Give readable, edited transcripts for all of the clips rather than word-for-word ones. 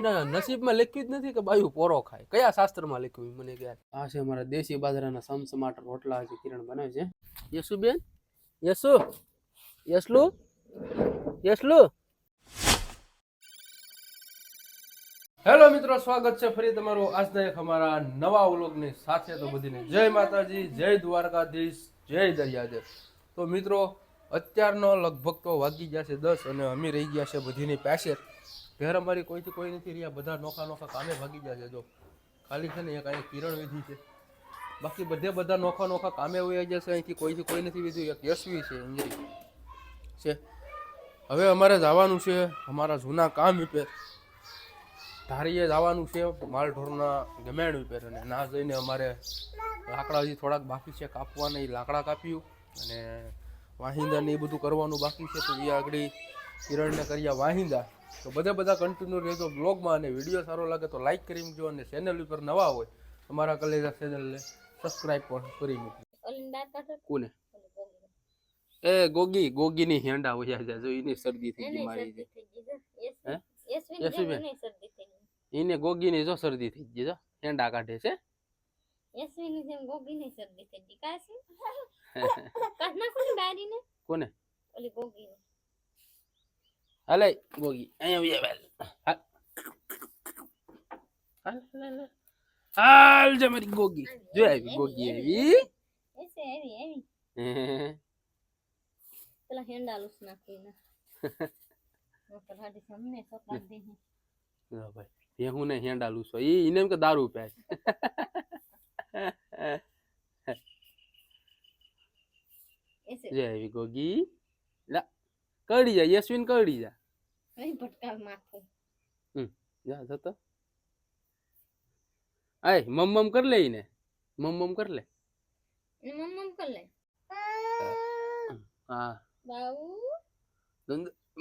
એના નસીબમાં લખ્યું જ નથી કે બાયું પોરો ખાય. કયા શાસ્ત્રમાં લખ્યું મને કે આ છે અમારા દેશી બાજરાના સમસમાટ રોટલા છે કિરણ બનાવે છે. યશુબેન, યશુ, યશલુ, યશલુ. હેલો મિત્રો, સ્વાગત છે ફરી તમારું આજના એક અમારા નવા વ્લોગની સાથે. તો બધીને જય માતાજી, જય દ્વારકાધીશ, જય દરિયાદેવ. તો મિત્રો અત્યારનો લગભગ તો વાગી ગયા છે 10 અને અમે રહી ગયા છે બધીની પાસે. ઘર અમારી કોઈથી કોઈ નથી રહ્યા, બધા નોખા નોખા કામે ભાગી ગયા છે. જો ખાલી છે ને એક અહીં કિરણ વિધિ છે, બાકી બધા નોખા નોખા કામે વહી ગયા છે. અહીંથી કોઈથી કોઈ નથી વિધું. એક યશવી છે ઇન્જરી છે. હવે અમારે જવાનું છે અમારા જૂના કામ ઉપર, ધારીએ જવાનું છે માલ ઢોરના ગમેણ ઉપર. અને ના જઈને અમારે લાકડા હજી થોડાક બાકી છે કાપવાના, એ લાકડા કાપ્યું અને વાહિંદા ને એ બધું કરવાનું બાકી છે. તો એ આગળ કિરણને કર્યા વાહિંદા. તો બધા કન્ટિન્યુ રહેજો બ્લોગમાં, અને વિડીયો સારો લાગે તો લાઈક કરી મૂકજો, અને ચેનલ ઉપર નવા હોય અમારા કલેજા ચેનલને સબસ્ક્રાઈબ પણ કરી મૂકજો. કોને એ ગોગીની હેંડા હોય જાય, જો એની શરદી થઈ ગઈ મારી છે. હે યશુબેન, એને ગોગીની જો શરદી થઈ ગઈ, જો હેંડા કાઢે છે. યશવીની જેમ ગોગીની શરદી થઈ ગઈ. કાય છે કાઢના કોને બારીને કોને ઓલી ગોગીને. હાલે ગોગી અહીંયા હાલ જે મારી ગોગી જો આવી. ગોગી આવી એસે આવી પેલા હેંડા લૂસ નાખીને મોટર હાડી સામે સોપા દે. જો ભાઈ હું ને હેંડા લૂસો એને એમ કે દારૂ પીએ. જય આવી ગોગી. લા કડી જા યશવીન, કડી જા. અહીં ભટકાવ માથું જા જતો. આય મમ કર લે ને, મમ કર લે. મમ્મ કર લે. હા બાઉ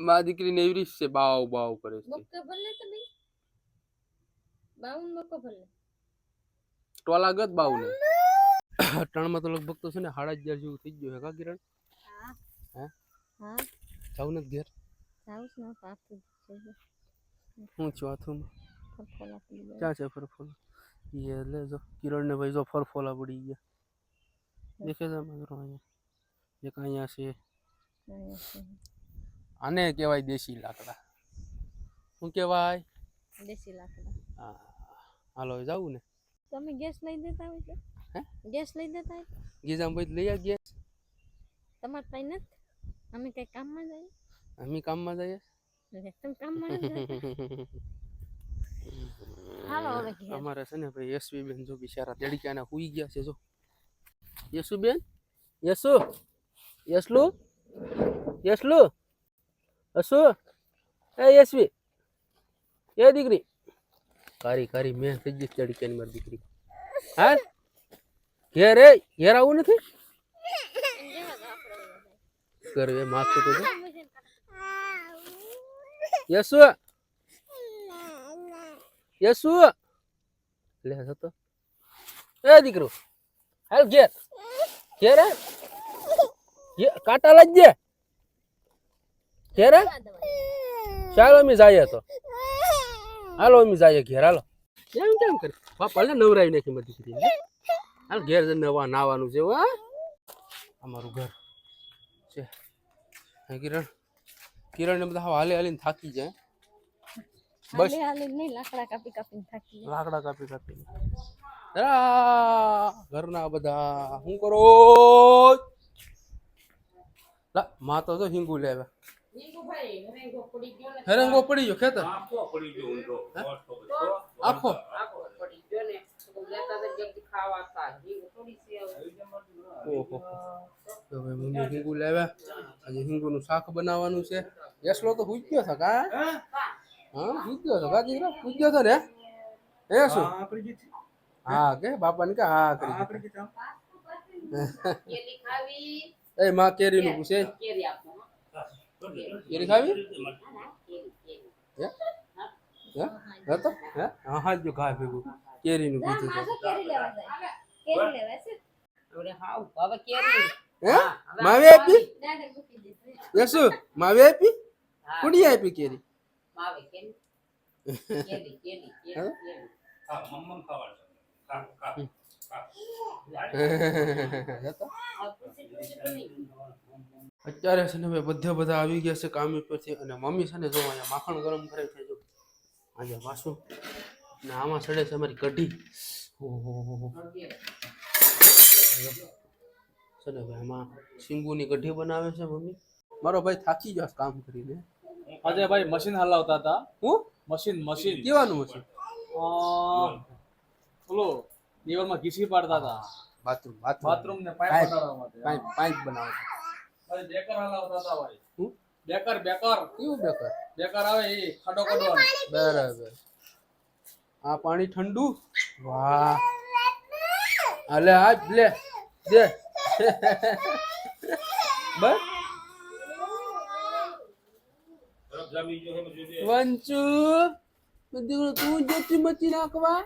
મા દીકરી ને એવી છે, બાવ બાવ કરે છે. બક્કો ભલે તમે બાઉ બક્કો ભલે ટોલા ગત બાવ ને ત્રણમાં તો લગભગ તો છે ને 11:30 જેવું થઈ ગયું હે કા કિરણ? હા હા જાવ ને ઘેર જાઉસ ના પાછું છે. હું ચોથું ફરફોલા પડી ગયા. ક્યાં છે ફરફોલા? ये ले जो किरण ने भाई जो फरफोला पड़ी गया देखे जा मगरो અહીંયા એક અહીંયા છે. આને કહેવાય દેશી લાકડા. શું કહેવાય? દેશી લાકડા. હા હાલો જાવું ને. તમે ગેસ લઈ દેતા હોય તો? હે ગેસ લઈ દેતા હોય? ગીજામ ભાઈ લઈ આ ગેસ. તમાર પાસે નથી? અમે કઈ કામમાં જઈએ? અમે કામમાં જઈએ. તમે કામમાં નથી? હાલો હવે અમારે છે ને ભાઈ યશવી બેન જો બિચારા દેડકાના હુઈ ગયા છે. જો યશુ બેન, યશુ, યશલુ, યશલુ, અસુ, એ યશવી, એ દીકરી કારી કારી મેં થઈ ગઈ દેડકાની મારી દીકરી. હા ઘેર એ ઘેર આવું નથી કરવે માથું તો યશુ, યશુ લે જતો. એ દીકરો હાલ ઘેર ઘેર કાંટા લાગજે ઘેર. ચાલો અમે જઈએ તો, હાલો અમે જઈએ ઘેર. હાલો એમ કેમ કરે બાપા ને નવરાવી નાખી મારી દીકરી. હાલ ઘેર નવા નાવાનું છે. હા અમારું ઘર છે. કિરણ કિરણ ને બધા હાલે હાલીને થાકી જાય. બસ લાકડા કાપી કાપીને થાકી. લાકડા કાપી કાપીને ઘરના બધા શું કરો? લા માં તો હિંગુ લેવા હેરંગો પડી ગયો ખેતર આખો. મમ્મી હિંગુ લેવા. આજે હિંગુ નું શાક બનાવવાનું છે. યશલો તો હુઈ ગયો છે કા? હા હુઈ ગયો છે કા દીકરા? હુઈ ગયો છે ને? હે શું? હા કે બાપા ને કે હા કરી એ માં કેરી નું પૂછે. કેરી ખાવી? તો હા હા જો ખા ભેગું કેરી નું પૂછું છે. માવે આપી યશુ? માવે આપી? કુડી આપી કેરી? અત્યારે છે ને હવે બધા આવી ગયા છે કામ ઉપરથી અને મમ્મી છે ને જો અહીંયા માખણ ગરમ કરે છે જો આજે વાસુ ને આમાં સડે છે અમારી કઢી ઓહો છે ને ભાઈ આમાં સિંગુની કઢી બનાવે છે મમ્મી મારો ભાઈ થાકી ગયો છે કામ કરીને આજે ભાઈ મશીન હલાવતા હતા હું મશીન કેવાનું હશે ઓલો દિવાલમાં ઘીસી પાડતા હતા બાથરૂમ બાથરૂમ ને પાઇપ બનાવવા માટે પાઇપ બનાવે છે ભાઈ બેકર હલાવતા હતા ભાઈ હું બેકર કેવું બેકર બેકર આવે એ ખાડો કાઢવાનો બરાબર આ પાણી ઠંડુ વાહ અલે આ લે દે બસ વંચુ બધું તું જોતી મચી નાખવા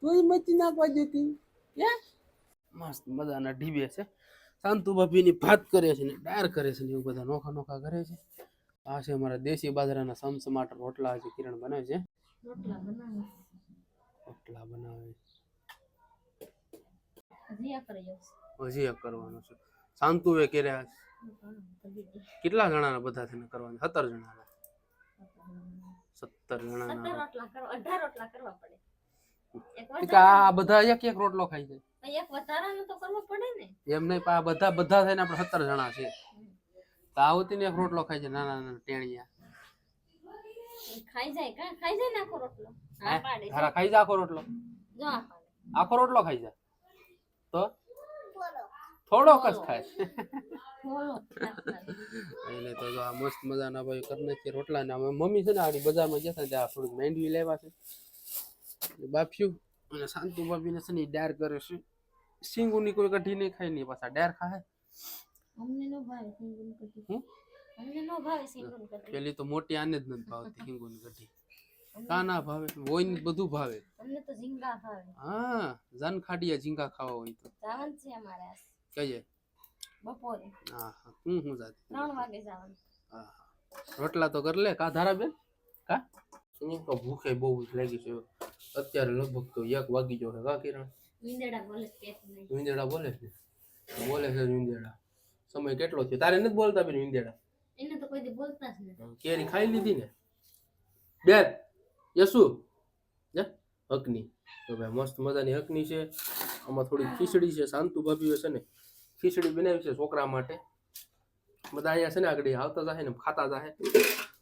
તું મચી નાખવા જતી મસ્ત મજાના ઢીબે છે શાંતુ ભાભીની ભાત કરે છે ને ડાયર કરે છે ને એવું બધા નોખા નોખા કરે છે આ છે અમારા દેશી બાજરાના સમસમાટર રોટલા છે કિરણ બનાવે છે રોટલા બનાવે હજી એક કરવાનું છે શાંતુએ કર્યા કેટલા જણાના બધા થઈને કરવાનું 17 જણાના 17 જણાના આ બધા એક રોટલો ખાઈ જાય એમ નહીં આ બધા થઈને આપણે 17 જણા છે તો આવતી ને એક રોટલો ખાઈ જાય નાના નાના ટેણિયા ખાઈ જાય ને આખો રોટલો તારા ખાઈ જાય આખો રોટલો આખો રોટલો ખાઈ જાય તો થોડોક જ ખાય એટલે તો જો આ મસ્ત મજાના ભાઈ કરી નાખીએ રોટલા ને મમ્મી છે ને આડી બજારમાં ગયા હતા ત્યાં થોડુંક મેંડવી લેવા છે બાફ્યું અને શાંતુ ભાભીને છે ને ડાયર કરે છે સિંગુની કોઈ કઢી નહીં ખાય નહીં પાછા ડાયર ખાય પેલી તો મોટી આને જ નથી ભાવતી સિંગુની કઢી કા ના ભાવે હોય ને બધું ભાવે હા જાન ખાડિયા ઝીંગા ખાવા હોય તો કહીએ બપોરે હા હું જાતી 3 વાગે જવાનું હા રોટલા તો કર લે કા ધારા બેન કા હું તો ભૂખે બહુ જ લાગી છે અત્યારે લગભગ તો 1 વાગી ગયો છે કા કિરણ ઈંદેડા બોલે પેટ નહીં ઈંદેડા બોલે છે ઈંદેડા સમય કેટલો થયો તારે નથી બોલતા બેન ઈંદેડા એને તો કોઈ દી બોલતા જ નથી કેરી ખાઈ લીધી ને બેન યસુ હકની તો ભાઈ મસ્ત મજાની હકની છે આમાં થોડી ખીચડી છે શાંતુ ભાભી છે ને ખીચડી બનાવી છે છોકરા માટે બધા અહીંયા છે ને આગળ આવતા જાય ને ખાતા જાય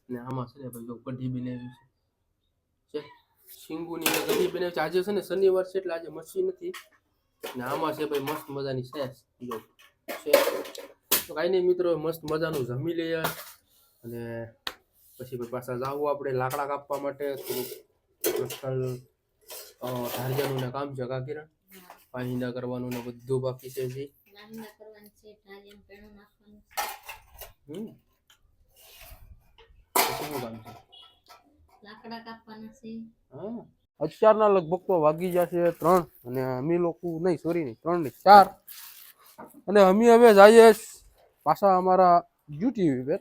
ને આમાં છે ને ભાઈ જો કઢી બનાવી છે શીંગુની કઢી બનાવી છે આજે છે ને શનિવાર છે એટલે આજે મચ્છી નથી ને આમાં છે ભાઈ મસ્ત મજાની સેસ જો છે તો કાંઈ નહીં મિત્રો મસ્ત મજાનું જમી લઈએ અને પછી પાછા જાવું આપણે લાકડા કાપવા માટે થોડુંક ધારિયાનું ને કામ છે કા કિરણ પાણીના કરવાનું ને બધું બાકી છે જી અત્યારના લગભગ તો વાગી જશે 3 અને અમે લોકો નહીં સોરી નહીં 3 નહીં 4 અને અમે હવે જઈએ પાછા અમારા યુટ્યુબ પર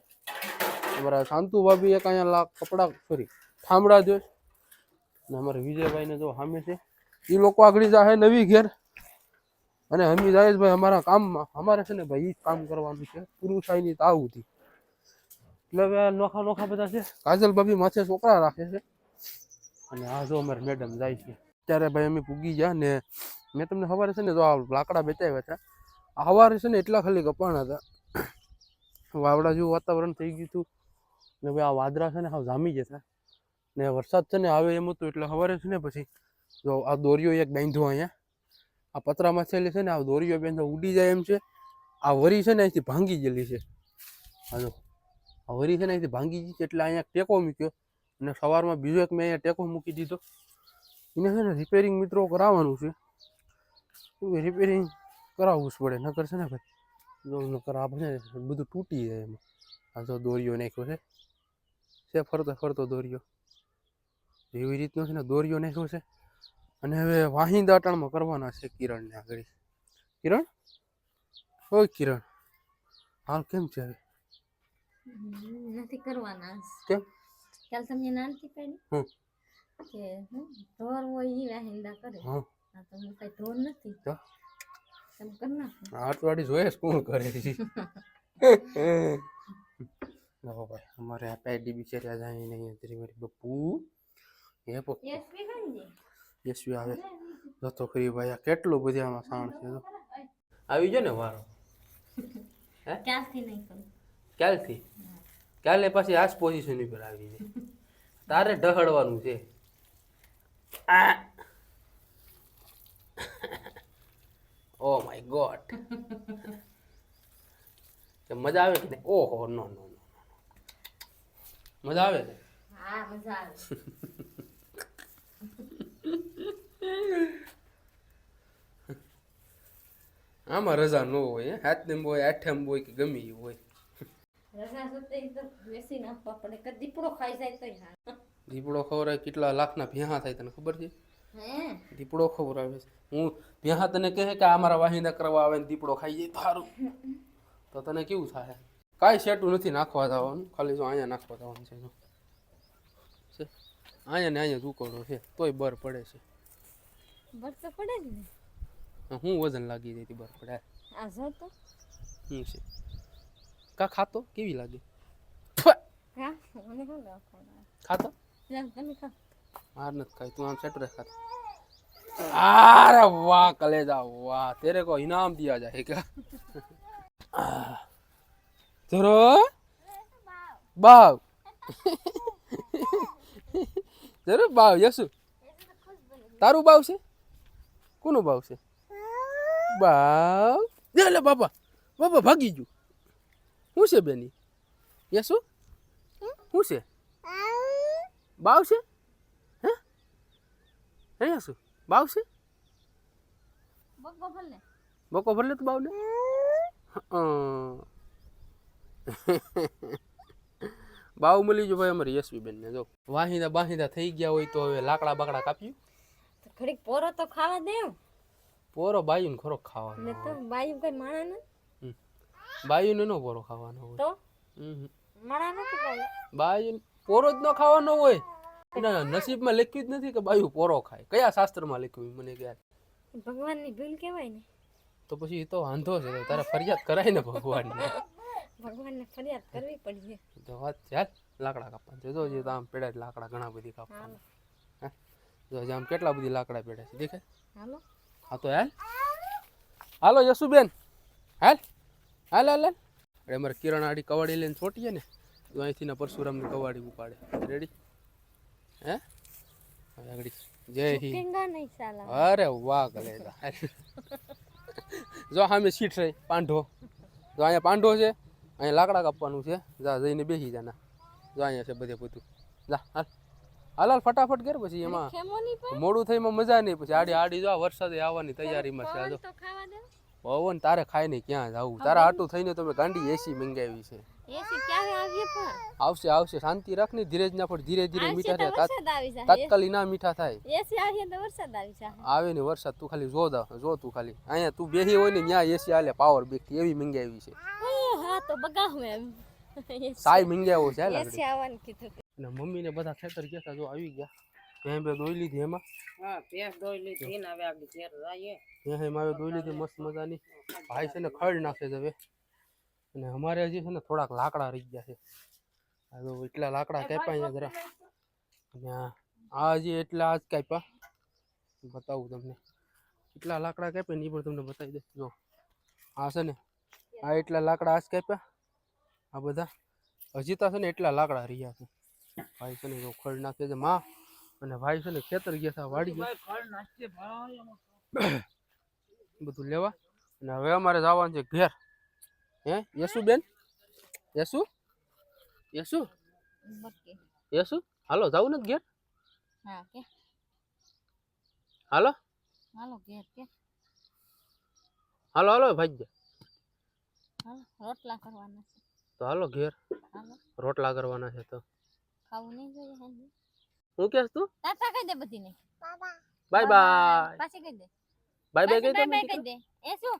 અમારા શાંતુ ભાભી એક અહીંયા કપડા સોરી ઠામડા જોઈશ ને અમારા વિજયભાઈને જો સામે છે એ લોકો આગળ જાય નવી ઘેર અને અમે જાય ભાઈ અમારા કામમાં અમારે છે ને ભાઈ એ કામ કરવાનું છે પૂરું થાય નહીં તો આવું હતી એટલે હવે નોખા નોખા બધા છે કાજલ ભાભી માથે છોકરા રાખે છે અને આ જો અમારે મેડમ જાય છે ત્યારે ભાઈ અમે પૂગી ગયા ને મેં તમને સવારે છે ને જો આ લાકડા બતાવ્યા હતા સવારે છે ને એટલા ખાલી કપાણા હતા વાવડા જેવું વાતાવરણ થઈ ગયું હતું ને ભાઈ આ વાદળા છે ને હાવ જામી જતા ને વરસાદ છે ને આવે એમ હતું એટલે સવારે છે ને પછી જો આ દોરીઓ એક બાંધ્યો અહીંયા આ પતરામાં છેલ્લી છે ને આ દોરીઓ બાંધો ઉડી જાય એમ છે આ વરી છે ને અહીંથી ભાંગી ગયેલી છે હાલો આ વરી છે ને અહીંથી ભાંગી ગઈ છે એટલે અહીંયા ટેકો મૂક્યો અને સવારમાં બીજો એક મેં અહીંયા ટેકો મૂકી દીધો એને છે ને રિપેરિંગ મિત્રો કરાવવાનું છે રિપેરિંગ કરાવવું જ પડે નકર છે ને ભાઈ જો નકર આપણે બધું તૂટી જાય એમાં આ જો દોરીઓ નાખ્યો છે ફરતો ફરતો દોરીઓ એવી રીતનો છે ને દોરીઓ નાખ્યો છે અને હવે વાહિંદા અટાણમાં કરવાના છે કિરણને આગળ કિરણ ઓય કિરણ હાલ કેમ છે હવે નથી કરવાના કેમ કાલ તમને નાનથી હમ. પાડી કે ઢોર હોય ઈ વાહિંદા કરે હા આ તો હું કઈ ઢોર નથી તો તમે કર નાખો હાથવાડી જોઈએ શું કરે છે લો ભાઈ અમારે આ પેડી બિચારી જાય નહીં તેરી મારી બપ્પુ હે પપ્પુ યશવી ગંજી યશવી આવે જતો ખરી ભાઈ આ કેટલું બધી આમાં સાણ છે જો આવી ગયો ને વારો ક્યાંથી નહીં કરું ક્યાલથી કાલે પાછી આ જ પોઝિશન ઉપર આવી છે તારે ઢહડવાનું છે આ ઓ માય ગોડ મજા આવે કે નહીં ઓહો નો નો નો મજા આવે ને હા મજા આવે આમાં રજા ન હોય હાથને હોય આઠમ હોય કે ગમે એ હોય રજા સુતે તો બેસી નાખવા પડે કે દીપડો ખાઈ જાય તોય હા દીપડો ખવડાવે કેટલા લાખના ભેહા થાય તને ખબર છે હે દીપડો ખવડાવે છે હું ભેહા તને કહે કે આ મારા વાહિંદા કરવા આવે ને દીપડો ખાઈ જાય સારું તો તને કેવું થાય કાંઈ શેટું નથી નાખવા જવાનું ખાલી જો અહીંયા નાખવા જવાનું છે જો છે અહીંયા ને અહીંયા દુકોડો છે તોય બર પડે છે બર તો પડે જ ને હું વજન લાગી જાય બર પડે આ જો તો શું છે કા ખાતો કેવી લાગે હા મને શું લાગો ખાતો તમે ખા માર નથી ખાઈ તું આમ સેટ रह खाता अरे वाह कलेजा वाह तेरे को इनाम दिया जाएगा जरो बाव जरो बाव यशु तारू बाव છે કોનું બાવ છે બાવ લે બાપા બાપા ભાગી ગયું શું છે બેની યશુ શું છે બાવ છે હે યશુ બાવ છે બકો ભલે બકો ભરલે તો બાવ ને બાવ મળી જો ભાઈ અમારી યશવી બેન ને જો વાહિંદા બાહિંદા થઈ ગયા હોય તો હવે લાકડા બાકડા કાપ્યું તો ઘડીક પોરો તો ખાવા દેવ પોરો બાયું ખરો ખાવાનો ને તો બાયું કઈ માણા ને બાયું ને નો પોરો ખાવાનો હોય તો માણા નથી બાયું બાયું પોરો જ ન ખાવાનો હોય એના નસીબમાં લખ્યું જ નથી કે બાયું પોરો ખાય કયા શાસ્ત્રમાં લખ્યું મને કે ભગવાનની ભૂલ કહેવાય ને તો પછી એ તો વાંધો છે તારે ફરિયાદ કરાય ને ભગવાનને ભગવાનને ફરિયાદ કરવી પડી તો વાત છે હાલ લાકડા કાપવાના છે જો જે આમ પેડા લાકડા ઘણા બધી કાપવાના હે જો જે આમ કેટલા બધી લાકડા પેડા છે દેખાય હાલો હા તો હાલો યશુબેન હાલ હાલ હાલ હાલ અરે અમારે કિરણ આડી કવાડી લઈને છોટીએ ને તો અહીંથી ના પરશુરામની કવાડી ઉપાડે રેડી હે આગળ જય હિન્દ કેંગા નહીં સાલા અરે વાહ કલેજા જો સામે સીટ રહી પાંઢો જો અહીંયા પાંઢો છે અહીંયા લાકડા કાપવાનું છે જા જઈને બેસી જાના જો અહીંયા છે બધે બધું જા હાલ હાલ હાલ ફટાફટ કર પછી એમાં ખેમોની પર મોડું થઈ એમાં મજા નહીં પછી આડી આડી જો વરસાદ આવવાની તૈયારીમાં છે આ જો તો ખાવા દે પવન તારે ખાઈ ને ક્યાં જાવું તારા આટું થઈને તમે ગાંડી એસી મંગાવી છે એસી ક્યારે આવીએ પણ આવશે આવશે શાંતિ રાખ ને ધીરે જ ના પણ ધીરે ધીરે મીઠા થાય વરસાદ આવી જાય તાત્કાલિક ના મીઠા થાય એસી આવીએ તો વરસાદ આવી જાય આવે ને વરસાદ તું ખાલી જો તું ખાલી અહીંયા તું બેહી હોય ને ત્યાં એસી હાલે પાવર બેક એવી મંગાવી છે હા તો બગાવ એમ સાઈ મંગાવ્યો છે હાલ એસી આવવાનું કીધું અને મમ્મી ને બધા ખેતર ગયા જો આવી ગયા ત્યાં બે દોઈ લીધી એમાં હા ભેંસ દોઈ લીધી ને હવે આગળ ઘેર જઈએ ત્યાં એમાં હવે દોઈ લીધી મસ્ત મજાની ભાઈ છે ને ખડ નાખે છે હવે અને અમારે હજી છે ને થોડાક લાકડા રહી ગયા છે આ જો એટલા લાકડા કાપ્યા જરા અને આ હજી એટલા જ કાપ્યા બતાવું તમને એટલા લાકડા કાપ્યા ને એ પણ તમને બતાવી દે જો આ છે ને આ એટલા લાકડા આજ કાપ્યા આ બધા હજી તો છે ને એટલા લાકડા રહ્યા છે ભાઈ છે ને જો ખડ નાખે છે માં અને ભાઈ છે ને ખેતર ગયા હતા વાડી ગયા ફળ નાખશે ભાઈ બધું લેવા અને હવે અમારે જવાનું છે ઘેર હે યશુ બેન યશુ યશુ બકે યશુ હાલો જાવું ને ઘેર હા કે હાલો હાલો ઘેર કે હાલો હાલો ભાઈ ગયા હાલો રોટલા કરવાના છે તો હાલો ઘેર હાલો રોટલા કરવાના છે તો ખાવું નહીં જોઈએ હાજી હું કહેશ તું તાતા કહી દે બધીને બાય બાય પાછી કહી દે બાય બાય બાય કહી બાય દે કહી દે એ શું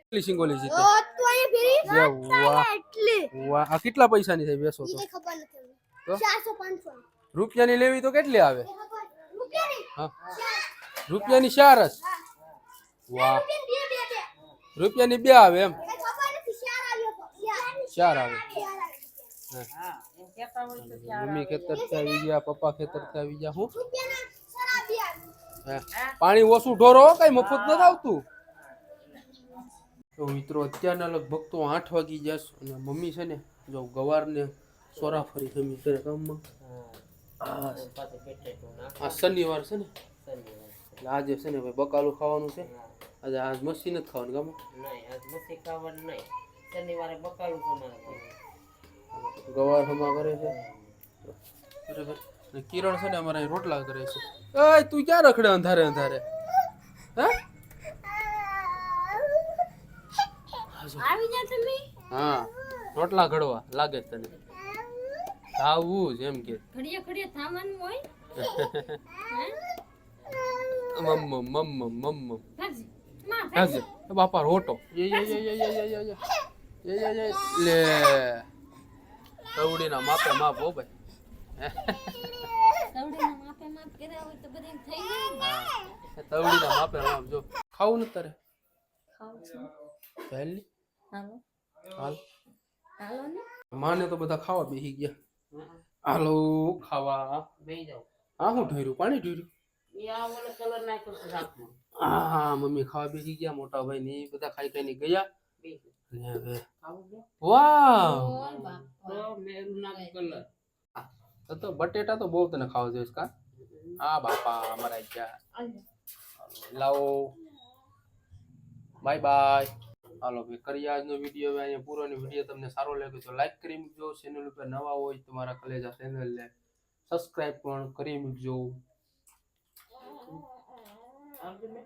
કેટલી સિંગોલી જીતે તો અહીંયા ફેરી જે વાહ એટલે વાહ આ કેટલા પૈસાની થઈ બેસો તો ખબર નથી તો? 400 500 રૂપિયાની લેવી તો કેટલી આવે રૂપિયાની હા રૂપિયાની 4 જ વાહ બે રૂપિયાની 2 આવે એમ ખબર નથી 4 આવ્યો 4 આવે હા એમ કહેતા હોય તો ચાર મમ્મી ખેતરથી આવી ગયા પપ્પા ખેતરથી આવી ગયા હું રૂપિયાના સારા બે આવ્યો હે. પાણી ઓછું ઢોરો હો, કઈ મફત નથી આવતું તો મિત્રો અત્યારના લગભગ તો 8 વાગી જશે અને મમ્મી છે ને જો ગવારને સોરાફરી જમી કરે કામમાં આ શનિવાર છે ને એટલે આજે છે ને ભાઈ બકાલું ખાવાનું છે આજે આજ મસ્તી નથી ખાવાની ગામમાં નહીં આજ મસ્તી ખાવાનું નહીં શનિવારે બકાલું તમારે ગવાર હમા કરે છે બરાબર અને કિરણ છે ને અમારે અહીં રોટલા કરે છે એય તું ક્યાં રખડે અંધારે અંધારે હે આવી જા તમે હા રોટલા ઘડવા લાગે છે તને આવું જ એમ કે ઘડીએ ઘડીએ થાવાનું હોય મમ્મ ભાગજી માં ભાગજે બાપા રોટો લે તવડીના માપે માપ હો ભાઈ તવડીના માપે માપ કર્યા હોય તો બધે થઈ જાય ને. તવડીના માપે માપ જો ખાવું ને તારે ખાવ છું ચાલ હાલો હાલ હાલો ને માને તો બધા ખાવા બેસી ગયા હાલો ખાવા બેહી જાવ આ શું ઢોર્યું પાણી ઢોર્યું એ આ ઓલો કલર નાખ્યો છે શાકમાં હા મમ્મી ખાવા બેસી ગયા મોટા ભાઈ ને ઈ બધા ખાઈ ખાઈને ગયા બેહી અને હવે ખાવું છે વાહ ઓય બાપ તો મેરું નામ કલર તો બટેટા તો બહુ તને ખાવા જોઈએ કા હા બાપા અમારા ગયા આલો લાવો બાય બાય હાલો ભાઈ કરીએ આજનો વિડીયો હવે અહીંયા પૂરો ને વિડીયો તમને સારો લાગ્યો તો લાઈક કરી મૂકજો ચેનલ ઉપર નવા હોય તમારા કલેજા ચેનલને સબસ્ક્રાઇબ પણ કરી મૂકજો આવજો મેં